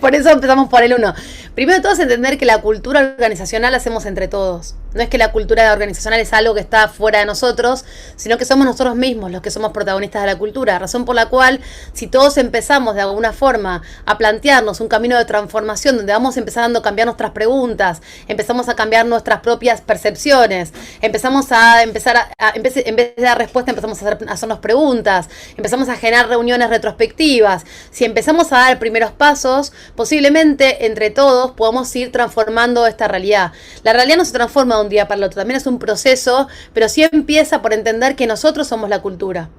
por eso empezamos por el uno. Primero de todo es entender que la cultura organizacional la hacemos entre todos. No es que la cultura organizacional es algo que está fuera de nosotros, sino que somos nosotros mismos los que somos protagonistas de la cultura. Razón por la cual, si todos empezamos de alguna forma a plantearnos un camino de transformación donde vamos empezando a cambiar nuestras preguntas, empezamos a cambiar nuestras propias percepciones, empezamos a en vez de dar respuesta, empezamos a hacernos preguntas, empezamos a generar reuniones retrospectivas. Si empezamos a dar primeros pasos, posiblemente entre todos podamos ir transformando esta realidad. La realidad no se transforma de un día para el otro, también es un proceso, pero sí empieza por entender que nosotros somos la cultura.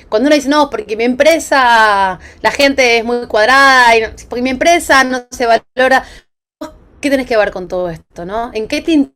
Cuando uno dice, no, porque mi empresa, la gente es muy cuadrada, y porque mi empresa no se valora, ¿qué tenés que ver con todo esto, no? ¿En qué te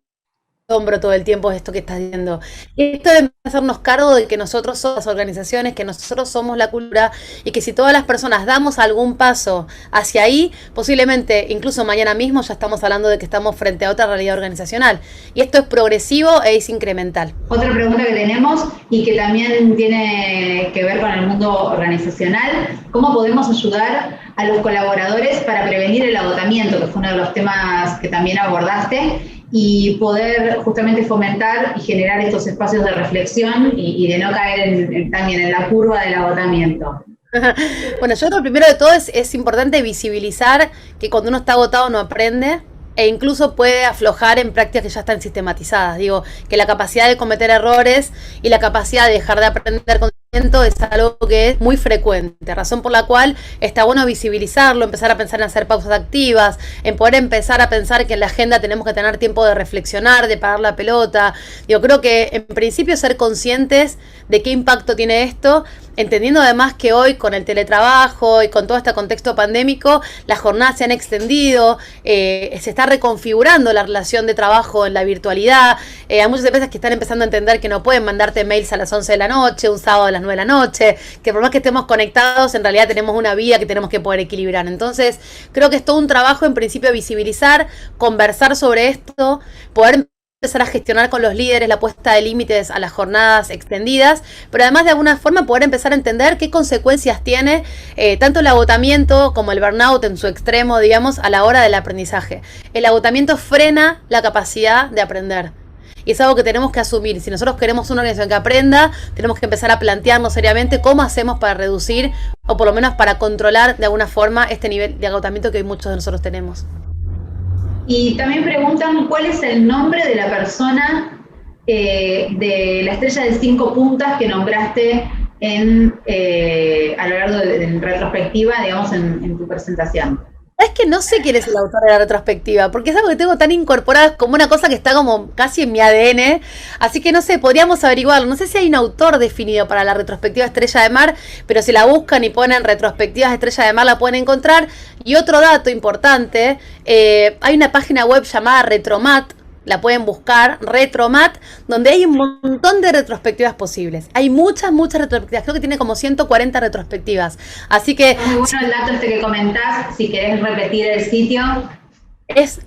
hombro todo el tiempo esto que estás diciendo? Esto de hacernos cargo de que nosotros somos las organizaciones, que nosotros somos la cultura y que si todas las personas damos algún paso hacia ahí, posiblemente incluso mañana mismo ya estamos hablando de que estamos frente a otra realidad organizacional. Y esto es progresivo e es incremental. Otra pregunta que tenemos y que también tiene que ver con el mundo organizacional, ¿cómo podemos ayudar a los colaboradores para prevenir el agotamiento, que fue uno de los temas que también abordaste? Y poder justamente fomentar y generar estos espacios de reflexión y de no caer también en la curva del agotamiento. Bueno, yo creo que primero de todo es importante visibilizar que cuando uno está agotado no aprende e incluso puede aflojar en prácticas que ya están sistematizadas. Digo, que la capacidad de cometer errores y la capacidad de dejar de aprender con es algo que es muy frecuente, razón por la cual está bueno visibilizarlo, empezar a pensar en hacer pausas activas, en poder empezar a pensar que en la agenda tenemos que tener tiempo de reflexionar, de parar la pelota. Yo creo que en principio ser conscientes de qué impacto tiene esto, entendiendo además que hoy con el teletrabajo y con todo este contexto pandémico, las jornadas se han extendido, se está reconfigurando la relación de trabajo en la virtualidad, hay muchas empresas que están empezando a entender que no pueden mandarte mails a las 11 de la noche, un sábado a las 9 de la noche, que por más que estemos conectados, en realidad tenemos una vida que tenemos que poder equilibrar. Entonces, creo que es todo un trabajo en principio visibilizar, conversar sobre esto, poder empezar a gestionar con los líderes la puesta de límites a las jornadas extendidas, pero además de alguna forma poder empezar a entender qué consecuencias tiene tanto el agotamiento como el burnout en su extremo, digamos, a la hora del aprendizaje. El agotamiento frena la capacidad de aprender. Y es algo que tenemos que asumir. Si nosotros queremos una organización que aprenda, tenemos que empezar a plantearnos seriamente cómo hacemos para reducir o por lo menos para controlar de alguna forma este nivel de agotamiento que hoy muchos de nosotros tenemos. Y también preguntan cuál es el nombre de la persona de la estrella de 5 puntas que nombraste a lo largo de retrospectiva, digamos, en tu presentación. Es que no sé quién es el autor de la retrospectiva, porque es algo que tengo tan incorporado como una cosa que está como casi en mi ADN, así que no sé, podríamos averiguarlo. No sé si hay un autor definido para la retrospectiva Estrella de Mar, pero si la buscan y ponen retrospectivas Estrella de Mar la pueden encontrar. Y otro dato importante, hay una página web llamada Retromat, la pueden buscar, Retromat, donde hay un montón de retrospectivas posibles. Hay muchas retrospectivas, creo que tiene como 140 retrospectivas. Así que... Muy bueno el dato que comentás, si querés repetir el sitio. Es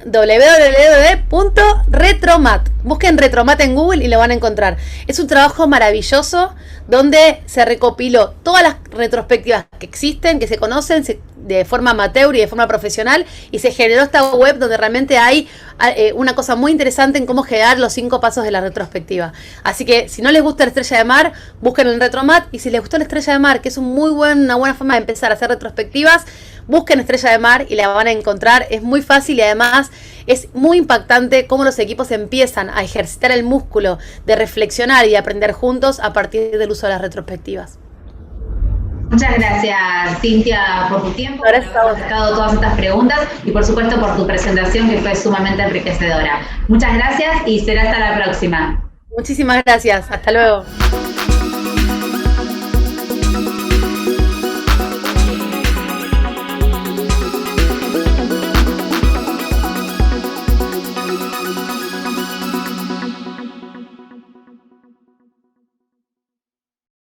www.retromat. Busquen Retromat en Google y lo van a encontrar. Es un trabajo maravilloso donde se recopiló todas las retrospectivas que existen, que se conocen de forma amateur y de forma profesional, y se generó esta web donde realmente hay una cosa muy interesante en cómo generar los 5 pasos de la retrospectiva. Así que si no les gusta la Estrella de Mar, busquen en Retromat, y si les gustó la Estrella de Mar, que es una buena forma de empezar a hacer retrospectivas, busquen Estrella de Mar y la van a encontrar. Es muy fácil y además es muy impactante cómo los equipos empiezan a ejercitar el músculo de reflexionar y aprender juntos a partir del uso de las retrospectivas. Muchas gracias, Cintia, por tu tiempo, por haber contestado todas estas preguntas y por supuesto por tu presentación, que fue sumamente enriquecedora. Muchas gracias y será hasta la próxima. Muchísimas gracias. Hasta luego.